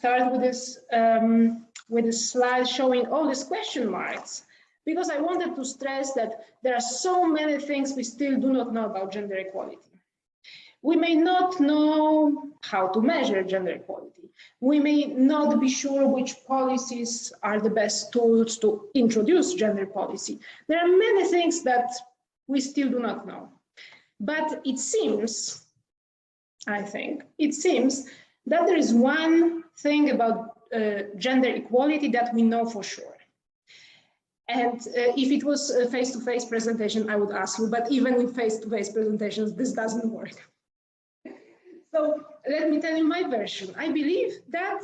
start with this slide showing all these question marks, because I wanted to stress that there are so many things we still do not know about gender equality. We may not know how to measure gender equality. We may not be sure which policies are the best tools to introduce gender policy. There are many things that we still do not know. But it seems, I think, it seems that there is one thing about gender equality that we know for sure. And if it was a face-to-face presentation, I would ask you, but even with face-to-face presentations, this doesn't work. So let me tell you my version. I believe that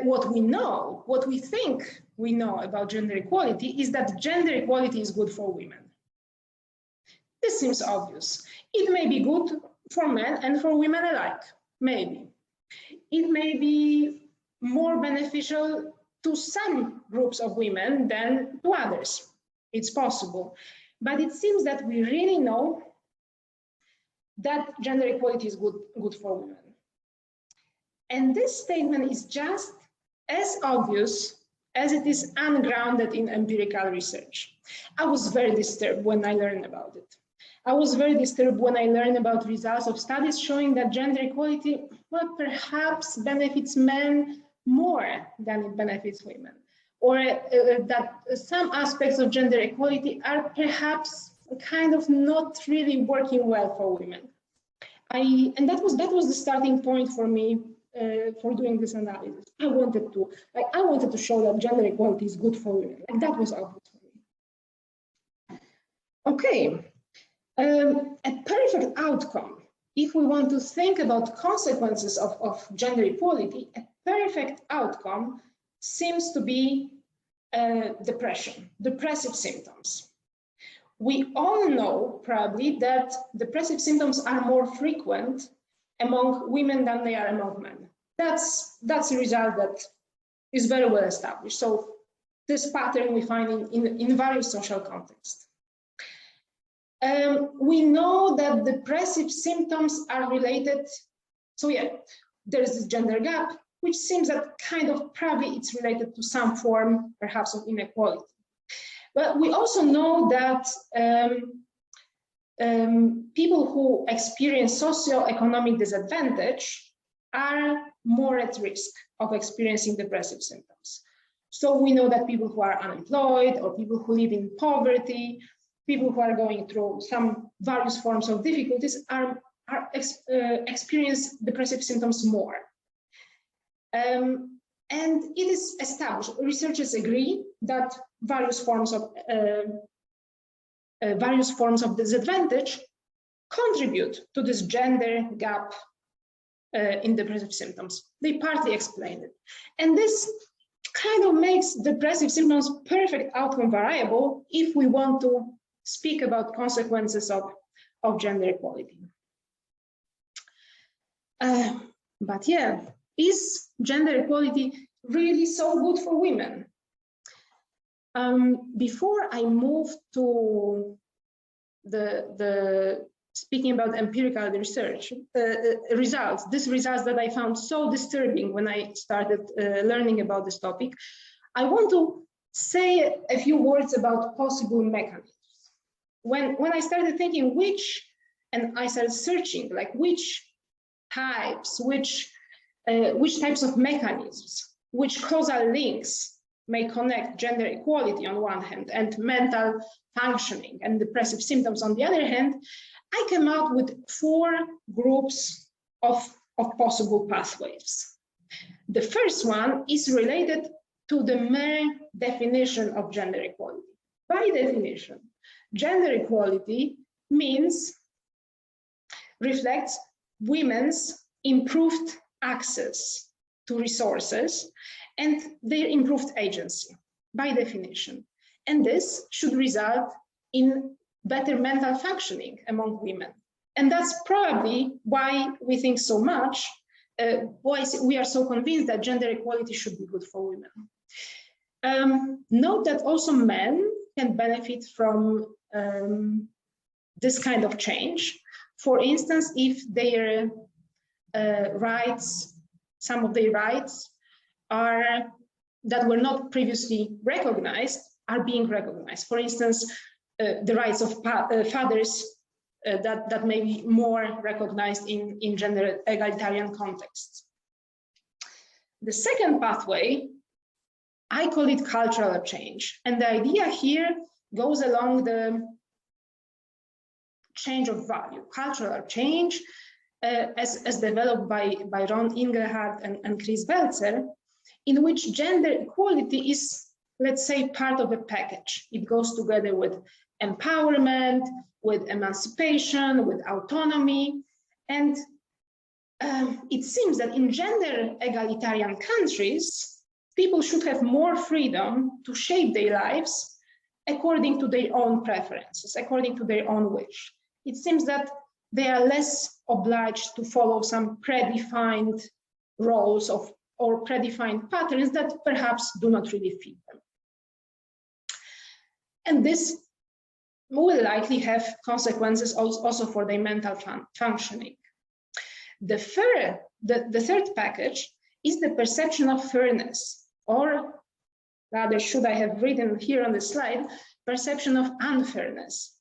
what we know, what we think we know about gender equality is that gender equality is good for women. This seems obvious. It may be good for men and for women alike, maybe. It may be more beneficial to some groups of women than to others. It's possible. But it seems that we really know that gender equality is good for women. And this statement is just as obvious as it is ungrounded in empirical research. I was very disturbed when I learned about it. I was very disturbed when I learned about results of studies showing that gender equality, well, perhaps benefits men more than it benefits women, or that some aspects of gender equality are perhaps kind of not really working well for women. And that was the starting point for me for doing this analysis. I wanted to show that gender equality is good for women. Like, that was obvious for me. Okay. A perfect outcome, if we want to think about consequences of gender equality, a perfect outcome seems to be depression, depressive symptoms. We all know probably that depressive symptoms are more frequent among women than they are among men. That's a result that is very well established. So this pattern we find in various social contexts. We know that depressive symptoms are related. So yeah, there's this gender gap, which seems that kind of probably it's related to some form, perhaps, of inequality. But we also know that people who experience socioeconomic disadvantage are more at risk of experiencing depressive symptoms. So we know that people who are unemployed or people who live in poverty, people who are going through some various forms of difficulties experience depressive symptoms more. And it is established, researchers agree that various forms of disadvantage contribute to this gender gap in depressive symptoms. They partly explain it. And this kind of makes depressive symptoms perfect outcome variable if we want to speak about consequences of gender equality. But yeah, is gender equality really so good for women? Before I move to the speaking about empirical research results, these results that I found so disturbing when I started learning about this topic, I want to say a few words about possible mechanisms. When I started thinking and I started searching, like which types of mechanisms, which causal links may connect gender equality on one hand and mental functioning and depressive symptoms on the other hand, I came out with 4 groups of possible pathways. The first one is related to the mere definition of gender equality. By definition, gender equality reflects women's improved access to resources and their improved agency, by definition. And this should result in better mental functioning among women. And that's probably why we think so much, why we are so convinced that gender equality should be good for women. Note that also men can benefit from this kind of change. For instance, if their rights some of their rights that were not previously recognized are being recognized. For instance, the rights of fathers that may be more recognized in gender egalitarian contexts. The second pathway, I call it cultural change. And the idea here goes along the change of value, cultural change as developed by Ron Inglehart and Chris Belzer, in which gender equality is, let's say, part of a package. It goes together with empowerment, with emancipation, with autonomy. And it seems that in gender egalitarian countries, people should have more freedom to shape their lives according to their own preferences, according to their own wish. It seems that they are less obliged to follow some predefined roles or predefined patterns that perhaps do not really fit them. And this will likely have consequences also for their mental functioning. The third package is the perception of fairness, or rather, should I have written here on the slide, perception of unfairness.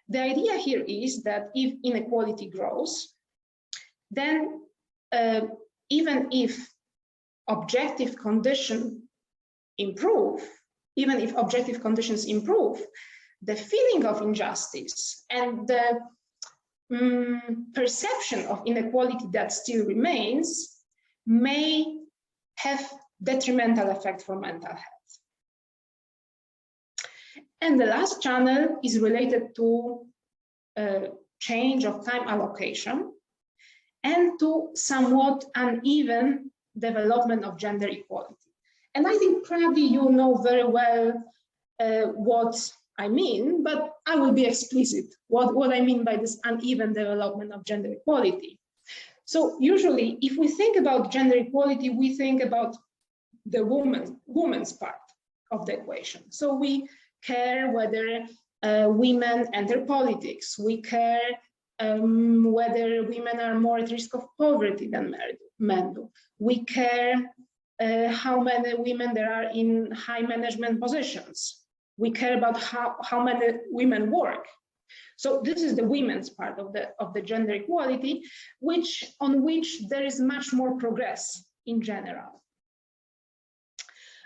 The idea here is that if inequality grows, then even if objective conditions improve, the feeling of injustice and the perception of inequality that still remains may have detrimental effect for mental health. And the last channel is related to change of time allocation and to somewhat uneven development of gender equality. And I think probably you know very well what I mean, but I will be explicit what I mean by this uneven development of gender equality. So usually, if we think about gender equality, we think about the woman's part of the equation. So we care whether women enter politics. We care whether women are more at risk of poverty than men do. We care how many women there are in high management positions. We care about how many women work. So this is the women's part of the gender equality, on which there is much more progress in general.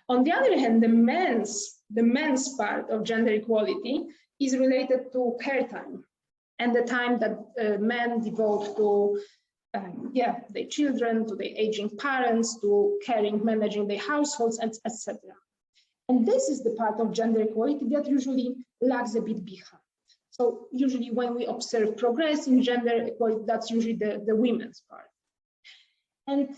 On the other hand, the men's part of gender equality is related to care time and the time that men devote to their children, to their aging parents, to caring, managing their households, etc. And this is the part of gender equality that usually lags a bit behind. So usually when we observe progress in gender equality, that's usually the women's part. And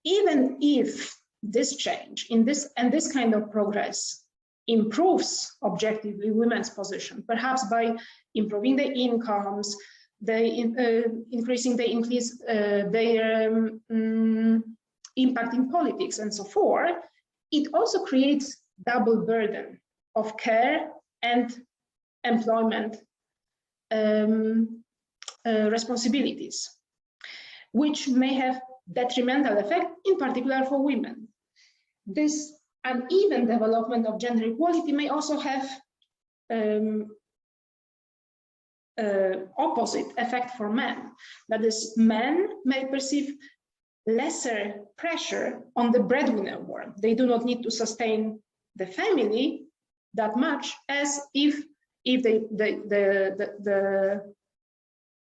even if this change in this kind of progress improves objectively women's position, perhaps by improving their incomes, increasing their impact in politics and so forth, it also creates double burden of care and employment responsibilities, which may have detrimental effect, in particular for women. This uneven development of gender equality may also have opposite effect for men. That is, men may perceive lesser pressure on the breadwinner work. They do not need to sustain the family that much as if the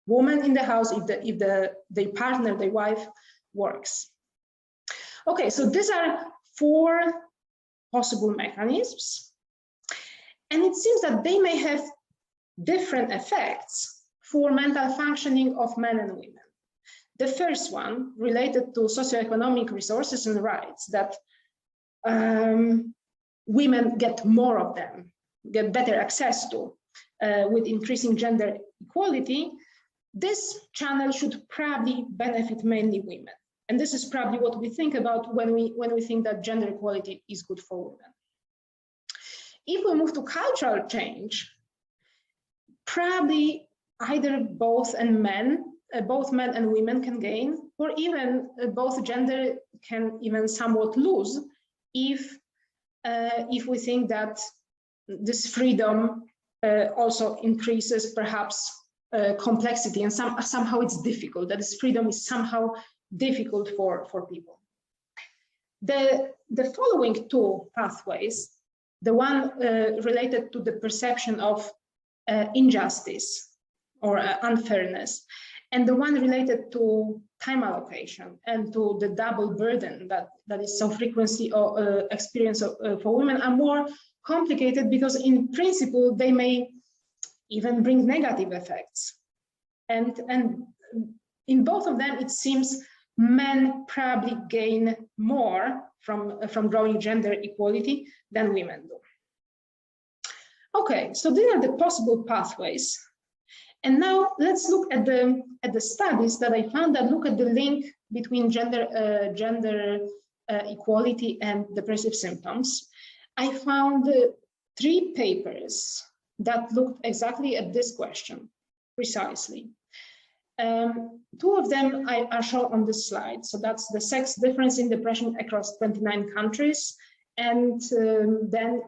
woman in the house, if the partner, the wife, works. Okay, so these are 4 possible mechanisms, and it seems that they may have different effects for mental functioning of men and women. The first one, related to socioeconomic resources and rights, that women get more of them, get better access to with increasing gender equality. This channel should probably benefit mainly women. And this is probably what we think about when we think that gender equality is good for women. If we move to cultural change, probably either both men and women can gain, or even both gender can even somewhat lose if we think that this freedom also increases perhaps complexity, and somehow it's difficult, that this freedom is somehow difficult for people. The following two pathways, the one related to the perception of injustice or unfairness, and the one related to time allocation and to the double burden that is so frequently experienced for women, are more complicated, because in principle they may even bring negative effects. And in both of them, it seems men probably gain more from growing gender equality than women do. Okay, so these are the possible pathways. And now let's look at the studies that I found that look at the link between gender equality and depressive symptoms. I found 3 papers that looked exactly at this question precisely. 2 of them are shown on this slide. So that's the sex difference in depression across 29 countries. And then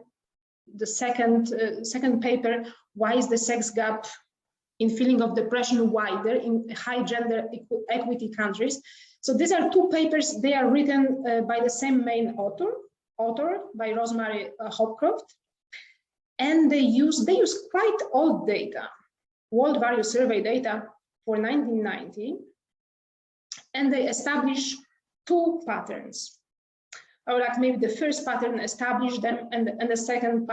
the second paper, why is the sex gap in feeling of depression wider in high gender equity countries? So these are 2 papers. They are written by the same main author by Rosemary Hopcroft. And they use quite old data, World Value Survey data for 1990, and they establish 2 patterns. Or like maybe the first pattern established them, and the second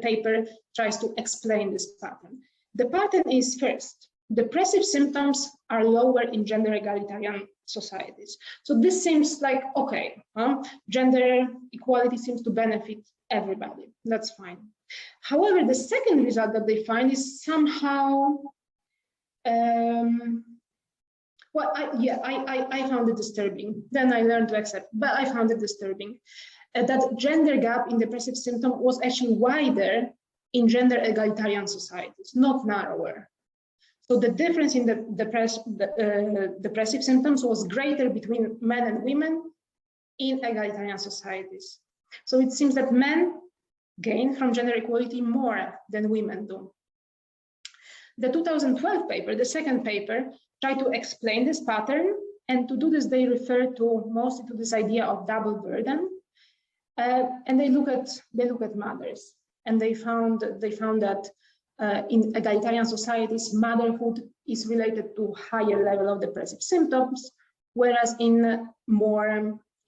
paper tries to explain this pattern. The pattern is, first, depressive symptoms are lower in gender egalitarian societies. So this seems like, okay, gender equality seems to benefit everybody. That's fine. However, the second result that they find is somehow, well, I found it disturbing. Then I learned to accept, but I found it disturbing that gender gap in depressive symptom was actually wider in gender egalitarian societies, not narrower. So the difference in the depressive symptoms was greater between men and women in egalitarian societies. So it seems that men gain from gender equality more than women do. The 2012 paper, the second paper, tried to explain this pattern, and to do this they refer to mostly to this idea of double burden, and they look at mothers, and they found that in egalitarian societies, motherhood is related to higher level of depressive symptoms, whereas in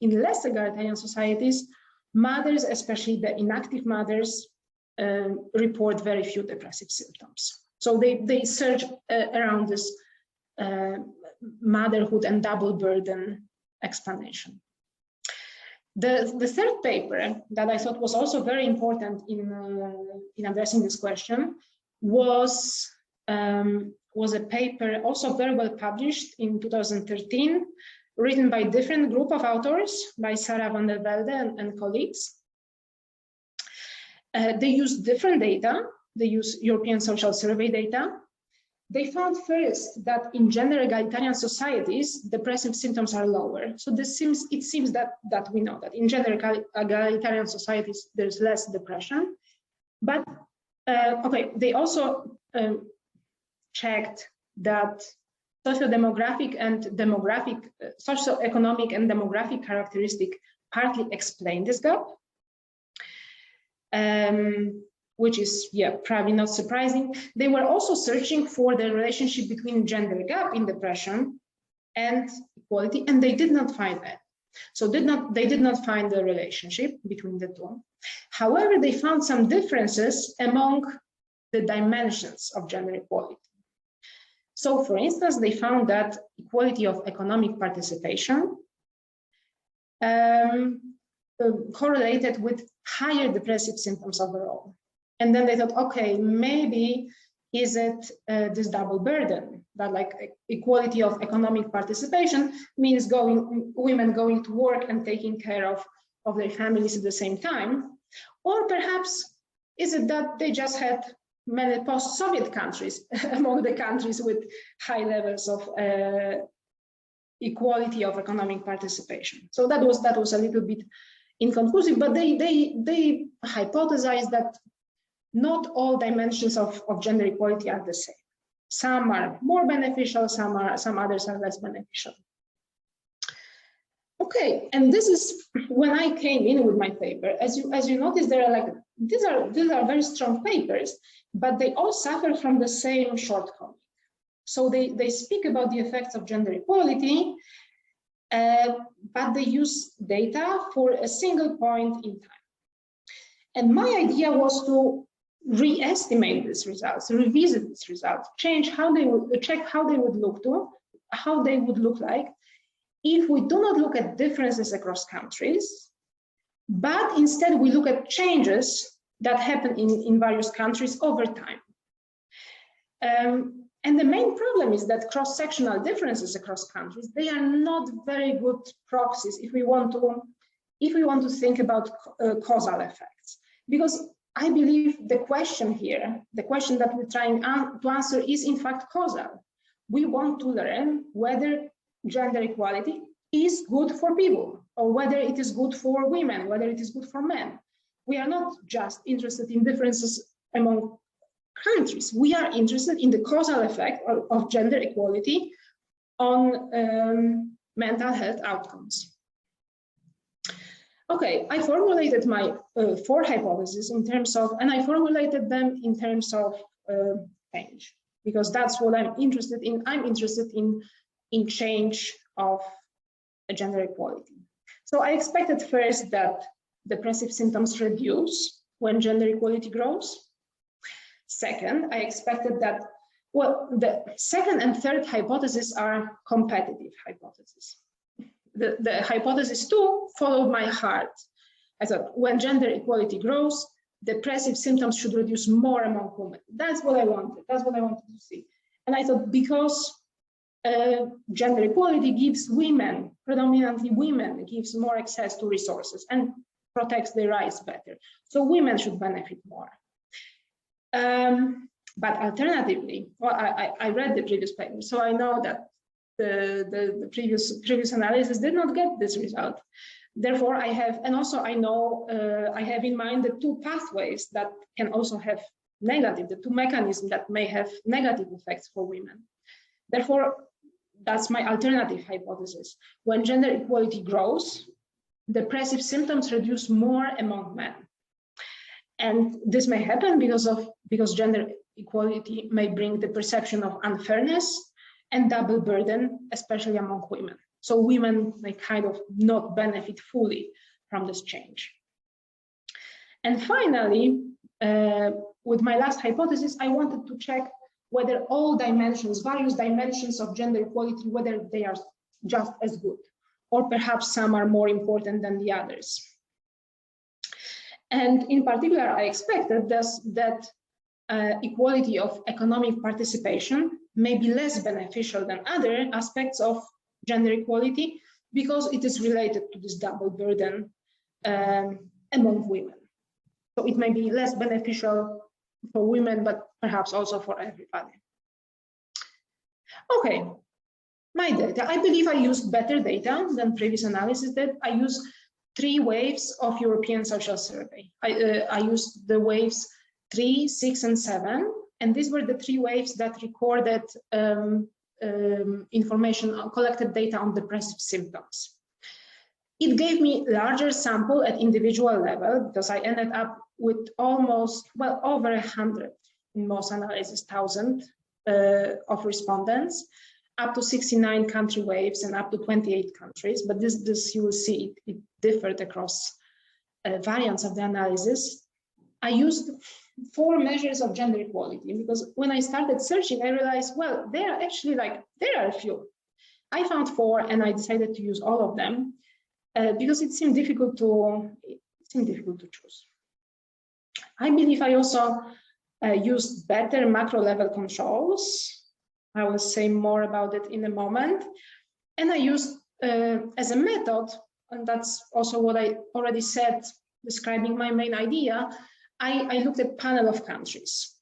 less egalitarian societies, mothers, especially the inactive mothers, report very few depressive symptoms. So they search around this motherhood and double burden explanation. The third paper that I thought was also very important in addressing this question was a paper also very well published in 2013, written by a different group of authors, by Sarah van der Velde and colleagues. They used different data. They used European Social Survey data. They found first that in gender egalitarian societies, depressive symptoms are lower. So it seems that we know that in gender egalitarian societies, there's less depression. But okay, they also checked that socioeconomic and demographic characteristic partly explain this gap, which is, yeah, probably not surprising. They were also searching for the relationship between gender gap in depression and equality, and they did not find that. So they did not find the relationship between the two. However, they found some differences among the dimensions of gender equality. So, for instance, they found that equality of economic participation correlated with higher depressive symptoms overall. And then they thought, okay, maybe is it this double burden that, like, equality of economic participation means women going to work and taking care of their families at the same time? Or perhaps is it that they just had many post-Soviet countries among the countries with high levels of equality of economic participation. So that was a little bit inconclusive, but they hypothesized that not all dimensions of gender equality are the same. Some are more beneficial, some others are less beneficial. Okay, and this is when I came in with my paper. As you notice, there are like these are very strong papers, but they all suffer from the same shortcoming. So they speak about the effects of gender equality, but they use data for a single point in time. And my idea was to re-estimate these results, revisit these results, change how they would check how they would look like if we do not look at differences across countries, but instead we look at changes that happen in various countries over time. And the main problem is that cross-sectional differences across countries, they are not very good proxies if we want to think about causal effects. Because I believe the question here, the question that we're trying to answer is in fact causal. We want to learn whether gender equality is good for people, or whether it is good for women, whether it is good for men. We are not just interested in differences among countries. We are interested in the causal effect of gender equality on mental health outcomes. Okay, I formulated my 4 hypotheses in terms of, and I formulated them in terms of change, because that's what I'm interested in. I'm interested in change of gender equality. So I expected first that depressive symptoms reduce when gender equality grows. Second, I expected that, well, the second and third hypotheses are competitive hypotheses. The hypothesis 2 followed my heart. I thought when gender equality grows, depressive symptoms should reduce more among women. That's what I wanted. That's what I wanted to see. And I thought because gender equality gives women, predominantly women, gives more access to resources and protects their rights better. So women should benefit more. But alternatively, well, I read the previous paper, so I know that the previous analysis did not get this result. Therefore, I have, and also I know I have in mind the 2 pathways that can also have negative, the 2 mechanisms that may have negative effects for women. Therefore, that's my alternative hypothesis. When gender equality grows, depressive symptoms reduce more among men. And this may happen because gender equality may bring the perception of unfairness and double burden, especially among women. So women may kind of not benefit fully from this change. And finally, with my last hypothesis, I wanted to check whether all dimensions, various dimensions of gender equality, whether they are just as good, or perhaps some are more important than the others. And in particular, I expected that equality of economic participation may be less beneficial than other aspects of gender equality because it is related to this double burden among women. So it may be less beneficial for women, but perhaps also for everybody. Okay, my data. I believe I used better data than previous analysis did. I used 3 waves of European social survey. I used the waves 3, 6, and 7, and these were the 3 waves that recorded information, collected data on depressive symptoms. It gave me larger sample at individual level because I ended up with almost, well, over 100 in most analyses, 1,000 of respondents, up to 69 country waves and up to 28 countries. But this you will see it differed across variants of the analysis. I used 4 measures of gender equality because when I started searching, I realized, well, there are a few. I found 4 and I decided to use all of them because it seemed difficult to choose. I believe I also used better macro level controls. I will say more about it in a moment. And I used as a method, and that's also what I already said, describing my main idea, I looked at panel of countries.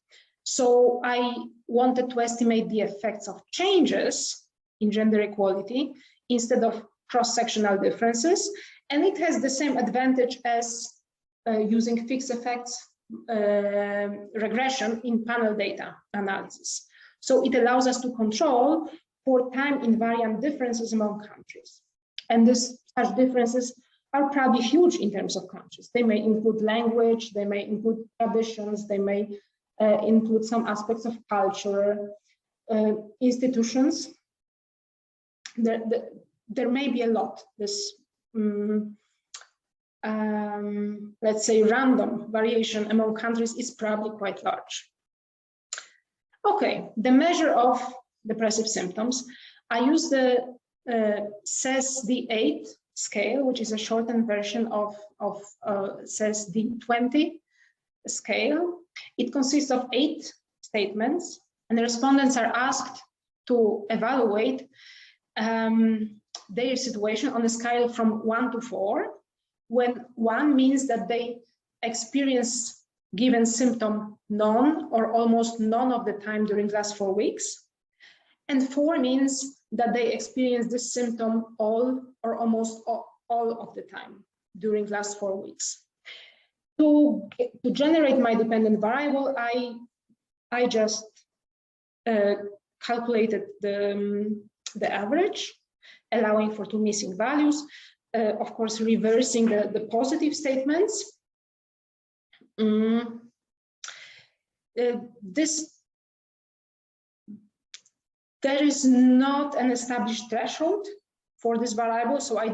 So I wanted to estimate the effects of changes in gender equality instead of cross-sectional differences, and it has the same advantage as using fixed effects regression in panel data analysis. So it allows us to control for time invariant differences among countries. And such differences are probably huge in terms of countries. They may include language, they may include traditions, they may include some aspects of culture, institutions. There may be a lot. This, let's say, random variation among countries is probably quite large. Okay, the measure of depressive symptoms. I use the CES-D8 scale, which is a shortened version of CES-D20 scale. It consists of 8 statements, and the respondents are asked to evaluate their situation on a scale from 1 to 4, when 1 means that they experience given symptom none or almost none of the time during the last 4 weeks, and 4 means that they experience this symptom all or almost all of the time during the last 4 weeks. To generate my dependent variable, I just calculated the average, allowing for 2 missing values, of course, reversing the positive statements. There is not an established threshold for this variable, so I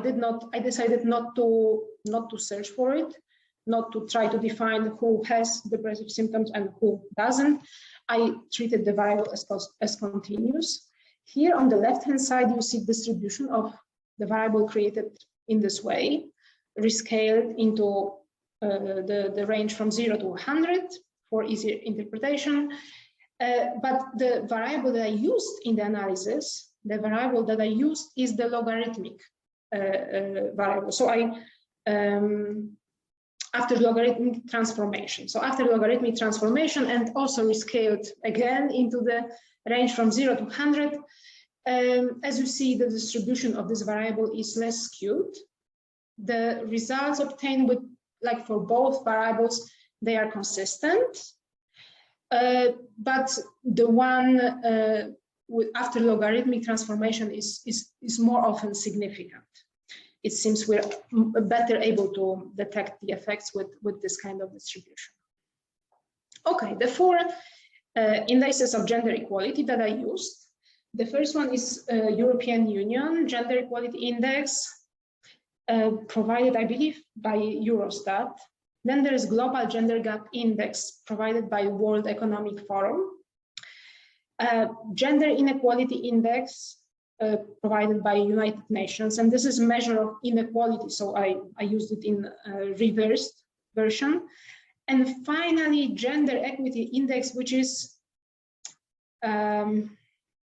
decided not to search for it, not to try to define who has depressive symptoms and who doesn't. I treated the variable as continuous. Here on the left-hand side, you see distribution of the variable created in this way, rescaled into the range from 0 to 100 for easier interpretation. But the variable that I used in the analysis, the variable that I used is the logarithmic variable. So after logarithmic transformation. So after logarithmic transformation and also rescaled again into the range from 0 to 100, as you see, the distribution of this variable is less skewed. The results obtained with, like for both variables, they are consistent. But the one after logarithmic transformation is more often significant. It seems we're better able to detect the effects with this kind of distribution. Okay, the 4 indices of gender equality that I used. The first one is European Union Gender Equality Index, provided, I believe, by Eurostat. Then there is Global Gender Gap Index, provided by World Economic Forum. Gender Inequality Index, provided by United Nations, and this is a measure of inequality, so I used it in reversed version. And finally, Gender Equity Index, which is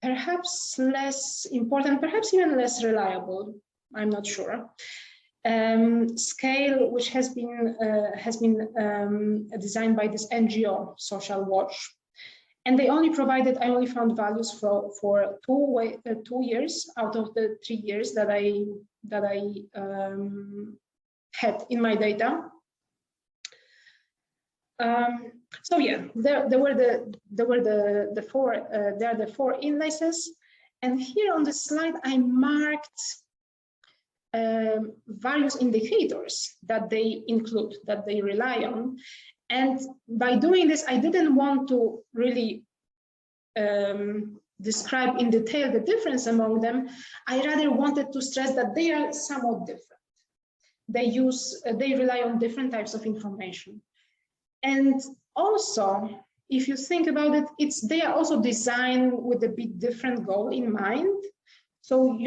perhaps less important, perhaps even less reliable, I'm not sure. Scale, which has been designed by this NGO, Social Watch, and I only found values for 2 years out of the 3 years that I had in my data. So yeah, there were the 4 indices, and here on the slide I marked various indicators that they include, that they rely on. And by doing this, I didn't want to really describe in detail the difference among them. I rather wanted to stress that they are somewhat different. They rely on different types of information. And also, if you think about it, they are also designed with a bit different goal in mind. So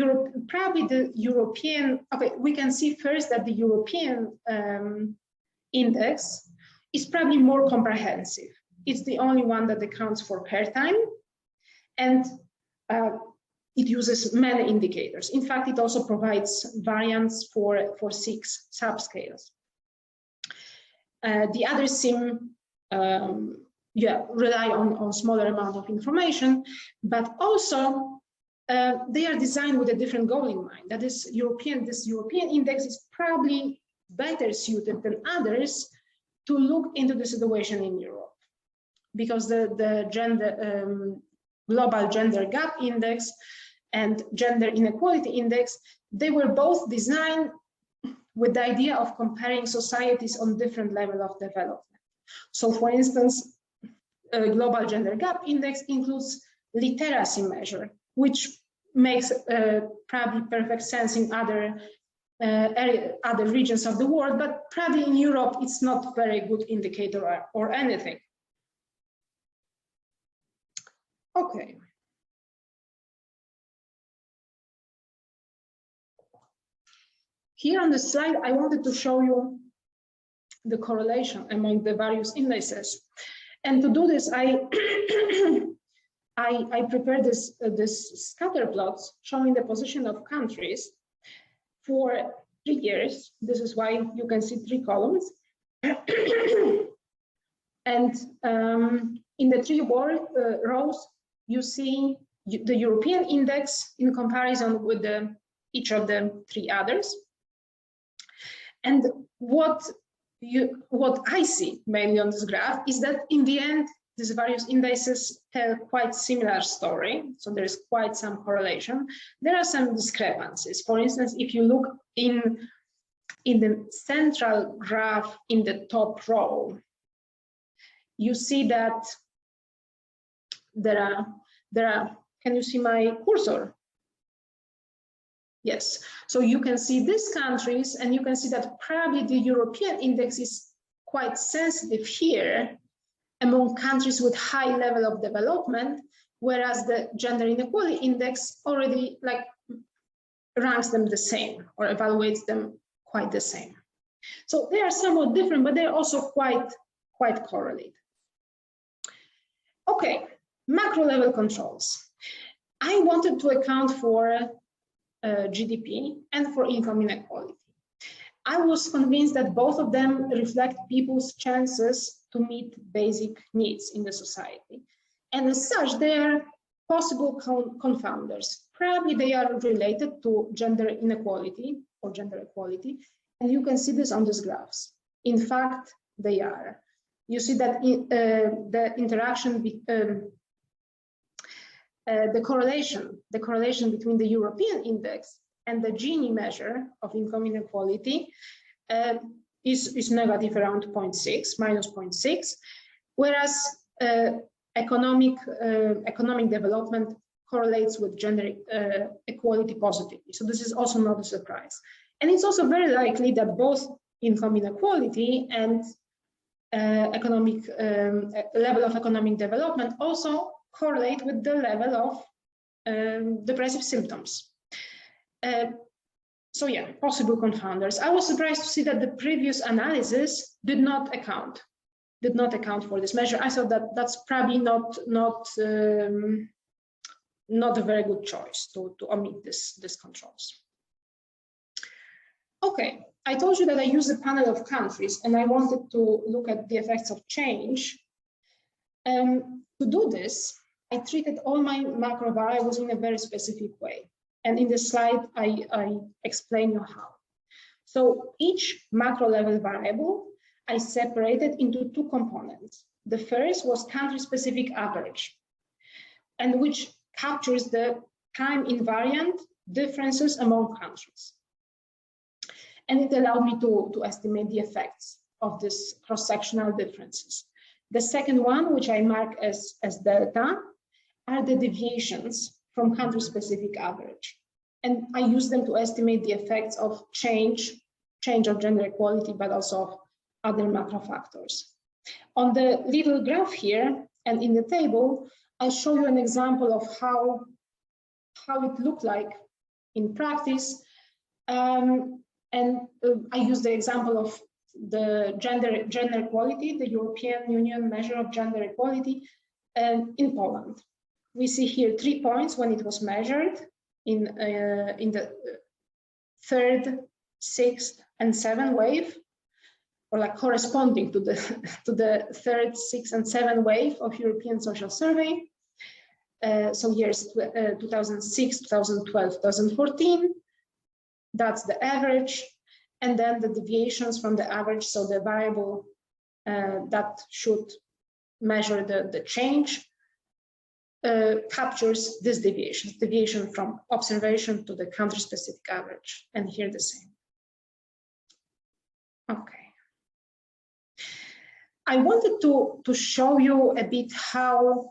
probably the European, okay, we can see first that the European index is probably more comprehensive. It's the only one that accounts for care time, and it uses many indicators. In fact, it also provides variants for 6 subscales. The others seem, rely on smaller amount of information, but also they are designed with a different goal in mind. That is, this European index is probably better suited than others to look into the situation in Europe, because the global gender gap index and gender inequality index, they were both designed with the idea of comparing societies on different levels of development. So for instance, a global gender gap index includes literacy measure, which makes probably perfect sense in other regions of the world, but probably in Europe, it's not very good indicator or anything. Okay. Here on the slide, I wanted to show you the correlation among the various indices. And to do this, I prepared this scatter plots showing the position of countries for 3 years. This is why you can see 3 columns. And in the 3 rows, you see the European index in comparison with each of the 3 others. And what I see mainly on this graph is that in the end, these various indices tell quite similar story. So there is quite some correlation. There are some discrepancies. For instance, if you look in the central graph in the top row, you see that there are, can you see my cursor? Yes, so you can see these countries and you can see that probably the European index is quite sensitive here among countries with high level of development, whereas the gender inequality index already ranks them the same or evaluates them quite the same. So they are somewhat different, but they're also quite correlated. Okay, macro level controls. I wanted to account for GDP and for income inequality. I was convinced that both of them reflect people's chances to meet basic needs in the society. And as such, they are possible confounders. Probably they are related to gender inequality or gender equality. And you can see this on these graphs. In fact, they are. You see that the interaction, the correlation between the European index and the Gini measure of income inequality is negative around 0.6, minus 0.6, whereas economic development correlates with gender equality positively. So this is also not a surprise. And it's also very likely that both income inequality and level of economic development also correlate with the level of depressive symptoms. So yeah, possible confounders. I was surprised to see that the previous analysis did not account for this measure. I thought that that's probably not a very good choice to omit these controls. Okay, I told you that I used a panel of countries and I wanted to look at the effects of change. To do this, I treated all my macro variables in a very specific way. And in the slide, I explain you how. So each macro level variable, I separated into 2 components. The first was country-specific average, and which captures the time invariant differences among countries. And it allowed me to estimate the effects of these cross-sectional differences. The second one, which I mark as delta, are the deviations from country-specific average. And I use them to estimate the effects of change of gender equality, but also of other macro factors. On the little graph here and in the table, I'll show you an example of how it looked like in practice. I use the example of the gender equality, the European Union measure of gender equality in Poland. We see here 3 points when it was measured in the 3rd, 6th, and 7th wave, or like corresponding to the 3rd, 6th, and 7th wave of European Social Survey. So here's 2006, 2012, 2014. That's the average. And then the deviations from the average, so the variable that should measure the change, captures this deviation from observation to the country-specific average, and here the same. Okay. I wanted to show you a bit how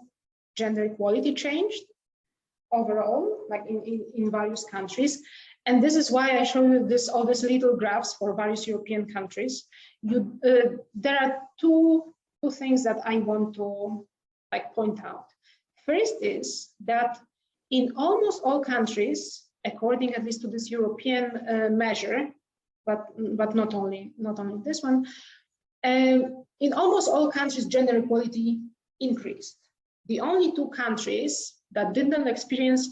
gender equality changed overall, like in various countries. And this is why I show you all these little graphs for various European countries. There are two things that I want to point out. First is that in almost all countries, according at least to this European measure, but not only this one, in almost all countries, gender equality increased. The only two countries that did not experience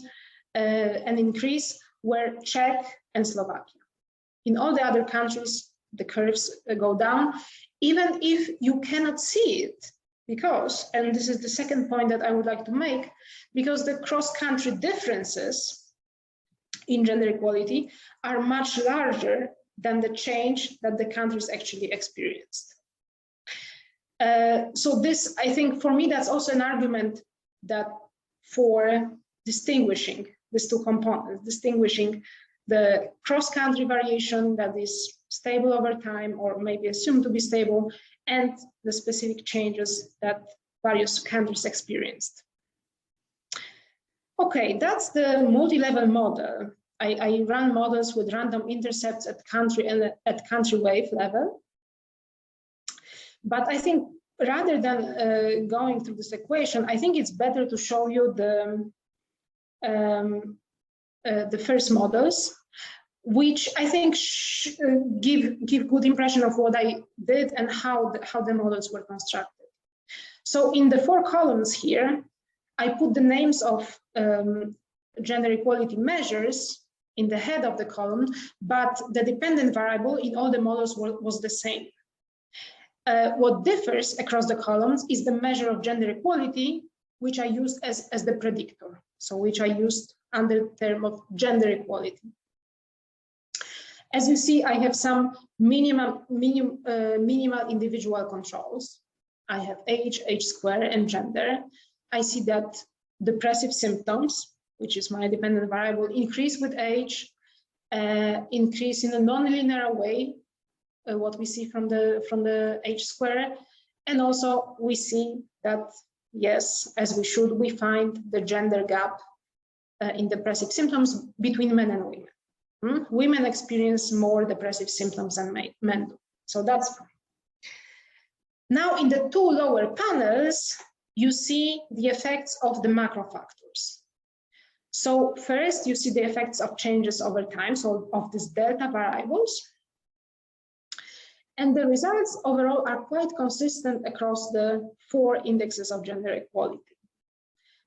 an increase were Czech and Slovakia. In all the other countries, the curves go down, even if you cannot see it, because, and this is the second point that I would like to make, because the cross-country differences in gender equality are much larger than the change that the countries actually experienced. So this, I think, for me, that's also an argument that for distinguishing these two components, distinguishing the cross-country variation that is stable over time, or maybe assumed to be stable, and the specific changes that various countries experienced. Okay, that's the multi-level model. I run models with random intercepts at country and at country wave level. But I think rather than going through this equation, I think it's better to show you the first models, which I think give good impression of what I did and how the models were constructed. So in the 4 columns here, I put the names of gender equality measures in the head of the column, but the dependent variable in all the models was the same. What differs across the columns is the measure of gender equality, which I used as the predictor, so which I used under the term of gender equality. As you see, I have some minimal individual controls. I have age square, and gender. I see that depressive symptoms, which is my dependent variable, increase with age, increase in a non-linear way, what we see from the age square. And also we see that, yes, as we should, we find the gender gap in depressive symptoms between men and women. Women experience more depressive symptoms than men do. So that's fine. Now in the 2 lower panels, you see the effects of the macro factors. So first, you see the effects of changes over time, so of these delta variables. And the results overall are quite consistent across the 4 indexes of gender equality.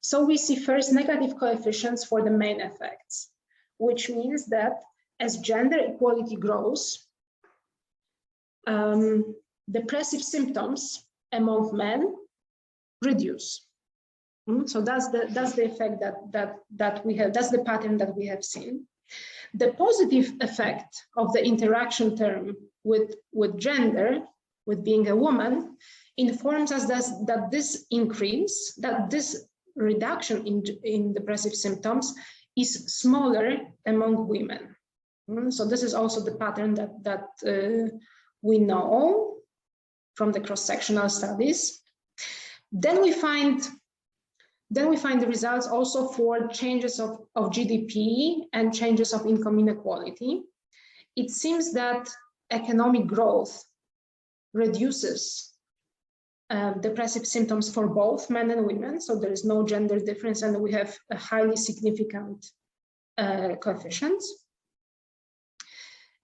So we see first negative coefficients for the main effects, which means that as gender equality grows, depressive symptoms among men reduce. So that's the effect that we have, that's the pattern that we have seen. The positive effect of the interaction term with gender, with being a woman, informs us that this increase, that this reduction in depressive symptoms is smaller among women. So this is also the pattern that we know from the cross-sectional studies. Then we find the results also for changes of GDP and changes of income inequality. It seems that economic growth reduces depressive symptoms for both men and women, so there is no gender difference, and we have a highly significant coefficients.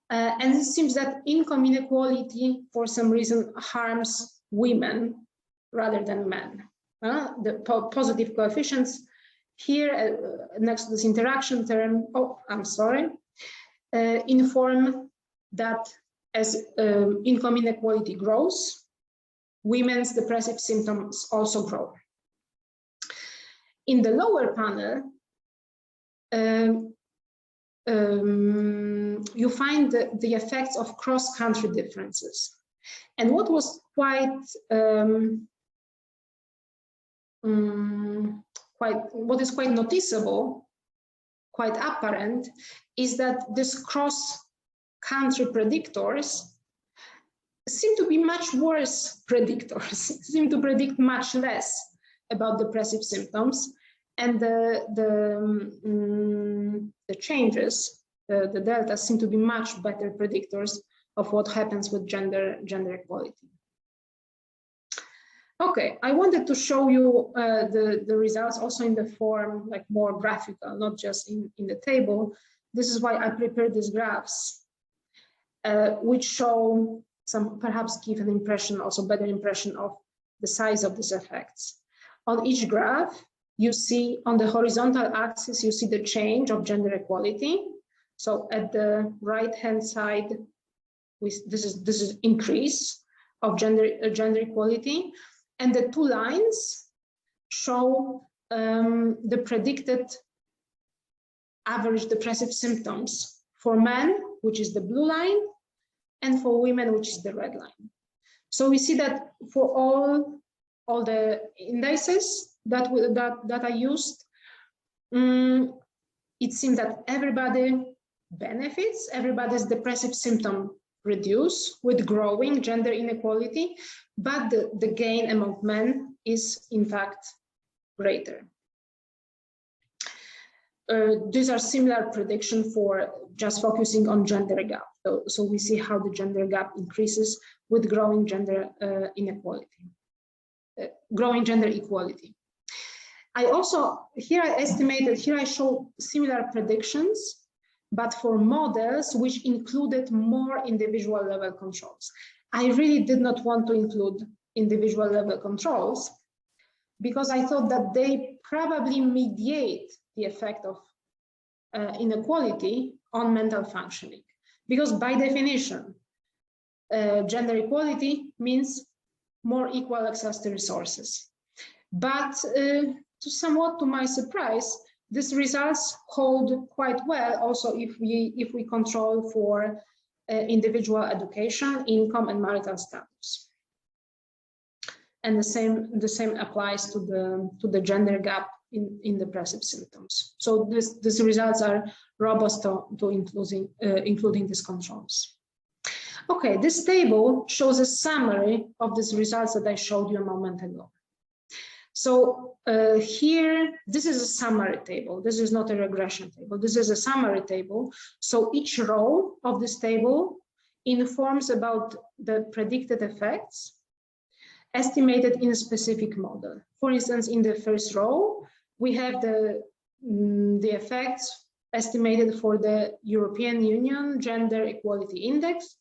And it seems that income inequality, for some reason, harms women rather than men. The positive coefficients here next to this interaction term, inform that as income inequality grows, women's depressive symptoms also grow. In the lower panel, you find the effects of cross-country differences. And what was quite noticeable, quite apparent, is that these cross-country predictors seem to be much worse predictors, seem to predict much less about depressive symptoms, and the changes, the deltas, seem to be much better predictors of what happens with gender equality. Okay, I wanted to show you the results also in the form, like more graphical, not just in the table. This is why I prepared these graphs, which show some, perhaps give an impression, also better impression of the size of these effects. On each graph, you see on the horizontal axis, you see the change of gender equality. So at the right-hand side, this is increase of gender equality, and the two lines show the predicted average depressive symptoms for men, which is the blue line, and for women, which is the red line. So we see that for all the indices that I used, it seemed that everybody benefits, everybody's depressive symptom reduce with growing gender inequality, but the gain among men is in fact greater. These are similar predictions for just focusing on gender gap. So we see how the gender gap increases with growing gender inequality, growing gender equality. I also, here I estimated, here I show similar predictions, but for models which included more individual level controls. I really did not want to include individual level controls because I thought that they probably mediate the effect of inequality on mental functioning. Because by definition, gender equality means more equal access to resources. But somewhat to my surprise, these results hold quite well also if we control for individual education, income, and marital status. And the same applies to the gender gap in depressive symptoms. So these results are robust to including these controls. Okay, this table shows a summary of these results that I showed you a moment ago. So here, this is a summary table. This is not a regression table. This is a summary table. So each row of this table informs about the predicted effects estimated in a specific model. For instance, in the first row, we have the effects estimated for the European Union Gender Equality Index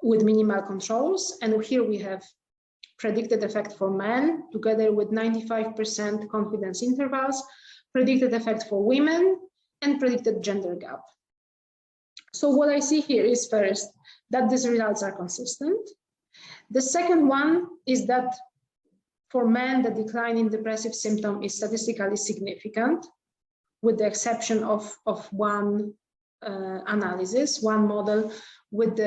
with minimal controls. And here we have predicted effect for men together with 95% confidence intervals, predicted effect for women, and predicted gender gap. So what I see here is first that these results are consistent. The second one is that for men, the decline in depressive symptom is statistically significant, with the exception of one analysis, one model, with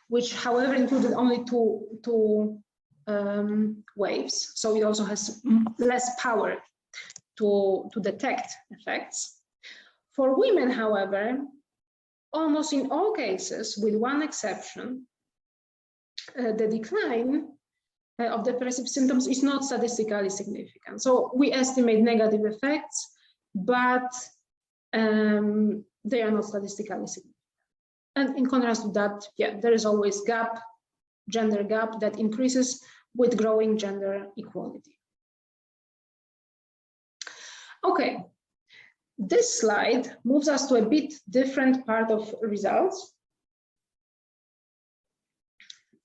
which, however, included only two waves. So it also has less power to detect effects. For women, however, almost in all cases, with one exception, the decline of depressive symptoms is not statistically significant. So we estimate negative effects, but they are not statistically significant. And in contrast to that, yeah, there is always gap, gender gap that increases with growing gender equality. Okay, this slide moves us to a bit different part of results.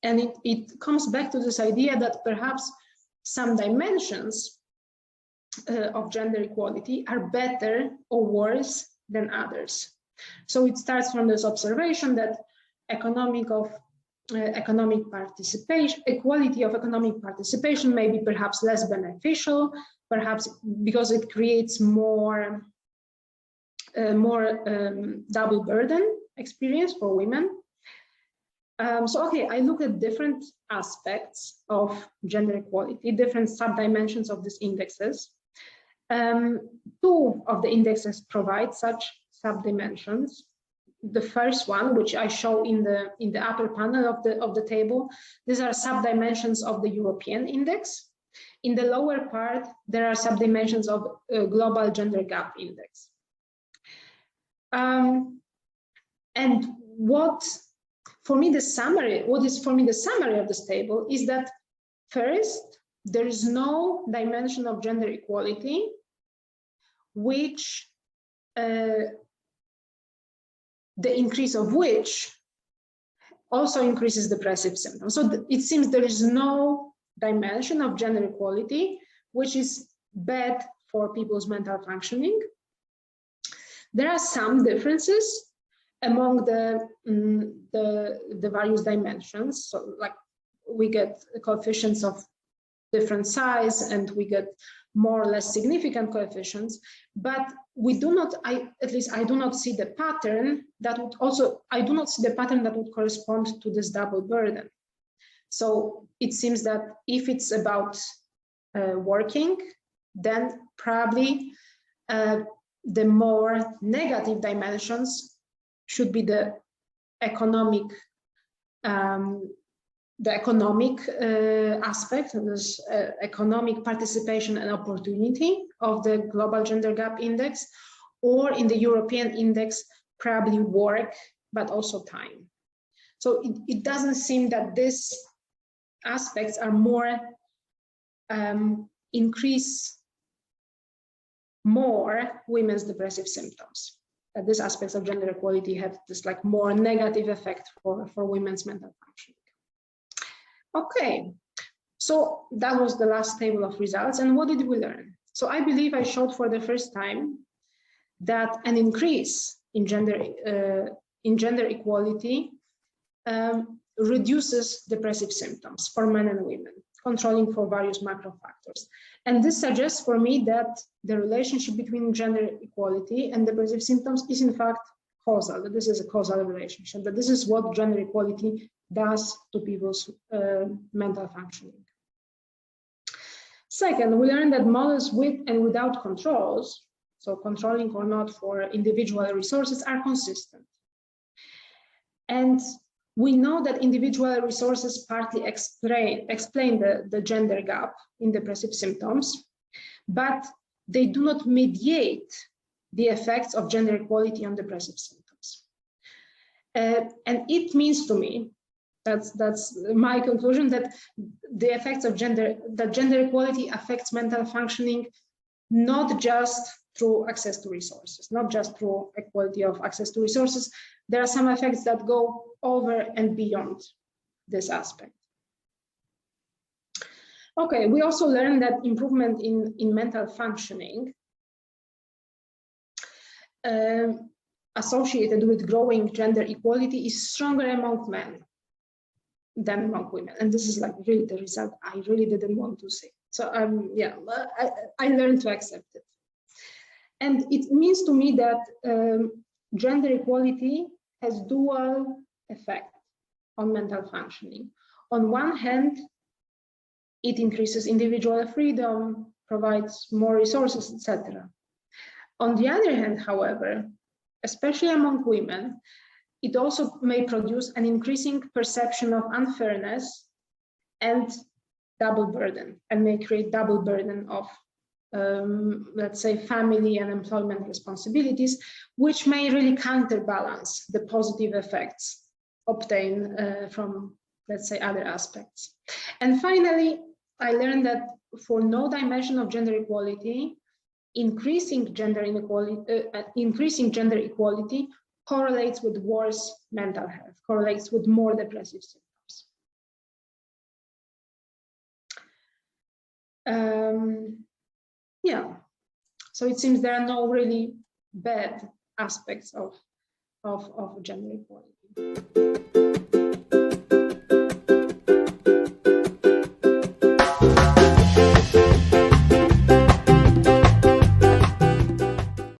And it comes back to this idea that perhaps some dimensions of gender equality are better or worse than others. So it starts from this observation that equality of economic participation may be perhaps less beneficial perhaps because it creates more double burden experience for women. So, okay, I look at different aspects of gender equality, different subdimensions of these indexes. Two of the indexes provide such subdimensions. The first one, which I show in the upper panel of the table, these are subdimensions of the European index. In the lower part, there are subdimensions of global gender gap index. And what is for me the summary of this table is that first, there is no dimension of gender equality which the increase of which also increases depressive symptoms. So it seems there is no dimension of gender equality which is bad for people's mental functioning. There are some differences among the various dimensions. So, like, we get coefficients of different size, and we get more or less significant coefficients. But we do not, at least I do not see the pattern that would also. I do not see the pattern that would correspond to this double burden. So it seems that if it's about working, then probably the more negative dimensions should be the economic aspect, this economic participation and opportunity of the global gender gap index, or in the European index, probably work, but also time. So it doesn't seem that these aspects are more increase more women's depressive symptoms. That these aspects of gender equality have this like more negative effect for women's mental functioning. Okay, so that was the last table of results. And what did we learn? So I believe I showed for the first time that an increase in gender equality reduces depressive symptoms for men and women, controlling for various macro factors. And this suggests for me that the relationship between gender equality and depressive symptoms is in fact causal, that this is a causal relationship, that this is what gender equality does to people's mental functioning. Second, we learned that models with and without controls, so controlling or not for individual resources, are consistent. And we know that individual resources partly explain the gender gap in depressive symptoms, but they do not mediate the effects of gender equality on depressive symptoms. And it means to me, that's my conclusion, that the effects of gender equality affects mental functioning not just through access to resources, not just through equality of access to resources. There are some effects that go over and beyond this aspect. Okay, we also learned that improvement in mental functioning associated with growing gender equality is stronger among men than among women. And this is like really the result I really didn't want to see. So yeah, I learned to accept it. And it means to me that gender equality has dual effect on mental functioning. On one hand, it increases individual freedom, provides more resources, etc. On the other hand, however, especially among women, it also may produce an increasing perception of unfairness and double burden, and may create double burden of let's say family and employment responsibilities, which may really counterbalance the positive effects obtained from, let's say, other aspects. And finally, I learned that for no dimension of gender equality, increasing gender equality correlates with worse mental health, correlates with more depressive symptoms. Yeah, so it seems there are no really bad aspects of gender equality.